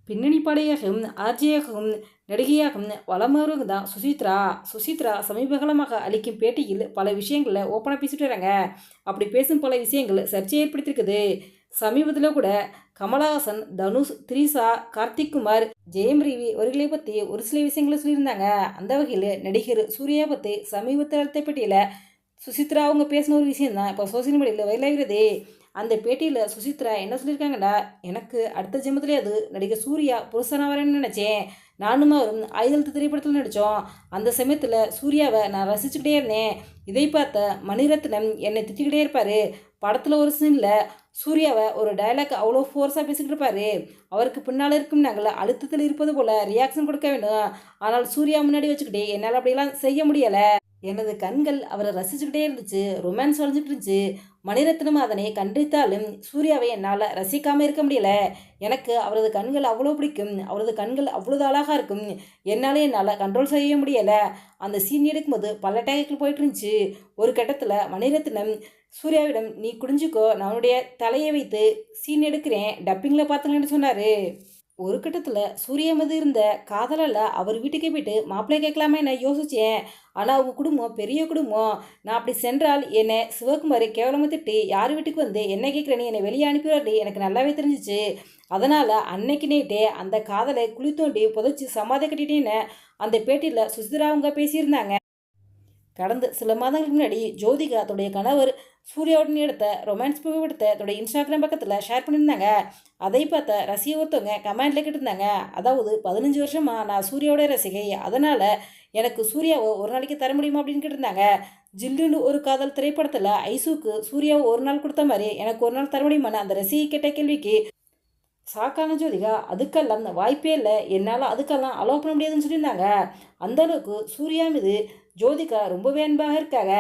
பின்னணி பாடகியாகவும் ஆர்ஜியாகவும் நடிகையாகவும் வளமாறுவங்க தான் சுசித்ரா சமீப காலமாக அளிக்கும் பேட்டியில் பல விஷயங்களில் ஓப்பனாக பேசிட்டு வராங்க. அப்படி பேசும் பல விஷயங்கள் சர்ச்சையை ஏற்படுத்தியிருக்குது. சமீபத்தில் கூட கமலஹாசன், தனுஷ், த்ரிஷா, கார்த்திக் குமார், ஜெயம் ரவி அவர்களை பற்றி ஒரு சில விஷயங்களை சொல்லியிருந்தாங்க. அந்த வகையில் நடிகர் சூர்யா பற்றி சமீபத்தில் அளித்த பேட்டியில் சுசித்ரா அவங்க பேசின ஒரு விஷயம் தான் இப்போ சோசியல் மீடியாவில் வைரலாகிறது. அந்த பேட்டியில் சுசித்ரா என்ன சொல்லியிருக்காங்கடா, எனக்கு அடுத்த ஜென்மத்திலே அது நடிகர் சூர்யா புருஷனாக வரேன்னு நினச்சேன். நானும் அவரும் ஆயுதத்து திரைப்படத்தில் நடித்தோம். அந்த சமயத்தில் சூர்யாவை நான் ரசிச்சுக்கிட்டே இருந்தேன். இதை பார்த்த மணிரத்னம் என்னை திட்டிக்கிட்டே இருப்பார். படத்தில் ஒரு சீனில் சூர்யாவை ஒரு டைலாக் அவ்வளோ ஃபோர்ஸாக பேசிக்கிட்டு இருப்பார். அவருக்கு பின்னால் இருக்கும் நாங்கள் அழுத்தத்தில் இருப்பது போல் ரியாக்ஷன் கொடுக்க வேண்டும். ஆனால் சூர்யா முன்னாடி வச்சுக்கிட்டே என்னால் அப்படியெல்லாம் செய்ய முடியலை. எனது கண்கள் அவரை ரசிச்சுக்கிட்டே இருந்துச்சு. ரொமான்ஸ் வளைஞ்சிட்டு இருந்துச்சு. மணிரத்னம் அதனை கண்டித்தாலும் சூர்யாவை என்னால் ரசிக்காமல் இருக்க முடியல. எனக்கு அவரது கண்கள் அவ்வளோ பிடிக்கும். அவரது கண்கள் அவ்வளோது அழகாக இருக்கும். என்னால் கண்ட்ரோல் செய்ய முடியலை. அந்த சீன் எடுக்கும்போது பல டேக்குகள் போயிட்டு இருந்துச்சு. ஒரு கட்டத்தில் மணிரத்னம் சூர்யாவிடம், நீ குடிஞ்சுக்கோ, நான் உன்னுடைய தலையை வைத்து சீன் எடுக்கிறேன், டப்பிங்கில் பார்த்துக்கலான்னு சொன்னார். ஒரு கட்டத்தில் சூர்யா மீது இருந்த காதலால் அவர் வீட்டுக்கே போயிட்டு மாப்பிள்ளை கேட்கலாமே நான் யோசித்தேன். ஆனால் அவங்க குடும்பம் பெரிய குடும்பம். நான் அப்படி சென்றால் என்னை சிவகுமார் கேவலமாக திட்டி யார் வீட்டுக்கு வந்து என்ன கேட்குறேன்னு என்னை வெளியே அனுப்பிடுறாரு எனக்கு நல்லாவே தெரிஞ்சிச்சு. அதனால் அன்னைக்கு நைட்டே அந்த காதலை குழி தோண்டி புதைச்சி சமாதி கட்டிட்டேன்னு அந்த பேட்டியில் சுசித்ரா அவங்க பேசியிருந்தாங்க. கடந்த சில மாதங்களுக்கு முன்னாடி ஜோதிகா தன்னுடைய கணவர் சூர்யாவுடன் எடுத்த ரொமான்ஸ் புகைப்படத்தை தன்னுடைய இன்ஸ்டாகிராம் பக்கத்தில் ஷேர் பண்ணியிருந்தாங்க. அதை பார்த்த ரசிகை ஒருத்தவங்க கமெண்ட்ல கேட்டிருந்தாங்க, அதாவது 15 வருஷமாக நான் சூர்யாவோட ரசிகை, அதனால் எனக்கு சூர்யாவை ஒரு நாளைக்கு தர முடியுமா அப்படின்னு கேட்டிருந்தாங்க. ஜில்லுன்னு ஒரு காதல் திரைப்படத்தில் ஐசுக்கு சூர்யாவை ஒரு நாள் கொடுத்த மாதிரி எனக்கு ஒரு நாள் தர முடியுமான்னு அந்த ரசிகை கேட்ட கேள்விக்கு சாக்கான ஜோதிகா, அதுக்கெல்லாம் வாய்ப்பே இல்லை, என்னால் அதுக்கெல்லாம் அலோவ் பண்ண முடியாதுன்னு சொல்லியிருந்தாங்க. அந்தளவுக்கு சூர்யா மீது ஜோதிகா ரொம்பவே அன்பாக இருக்காங்க.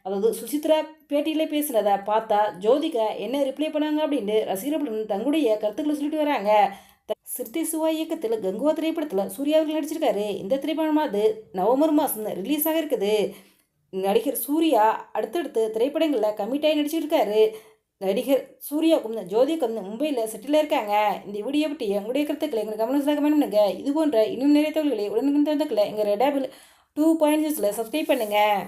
அதாவது சுசித்ரா பேட்டியில் பேசுனதை பார்த்தா ஜோதிகா என்ன ரிப்ளை பண்ணாங்க அப்படின்னு ரசிகர்களுடன் தங்களுடைய கருத்துக்களை சொல்லிட்டு வராங்க. சிறுத்தை சிவா இயக்கத்தில் கங்குவா திரைப்படத்தில் சூர்யா அவர்கள் நடிச்சிருக்காரு. இந்த திரைப்படமானது நவம்பர் மாதம் ரிலீஸ் ஆக இருக்குது. நடிகர் சூர்யா அடுத்தடுத்து திரைப்படங்களில் கமிட்டாகி நடிச்சிருக்காரு. நடிகர் சூர்யாவுக்கும் ஜோதிகாவும் மும்பையில் செட்டில் இருக்காங்க. இந்த வீடியோ பற்றி உங்களுடைய கருத்துக்களை எங்களுக்கு கமெண்ட்ஸில் கமெண்ட் பண்ணுங்க. இது போன்ற இன்னும் நிறைய தகவல்களை உடனுக்குடன் தெரிந்துக்கல எங்கள் ரெடாபிள் 2.0 சப்ஸ்கிரைப் பண்ணுங்கள்.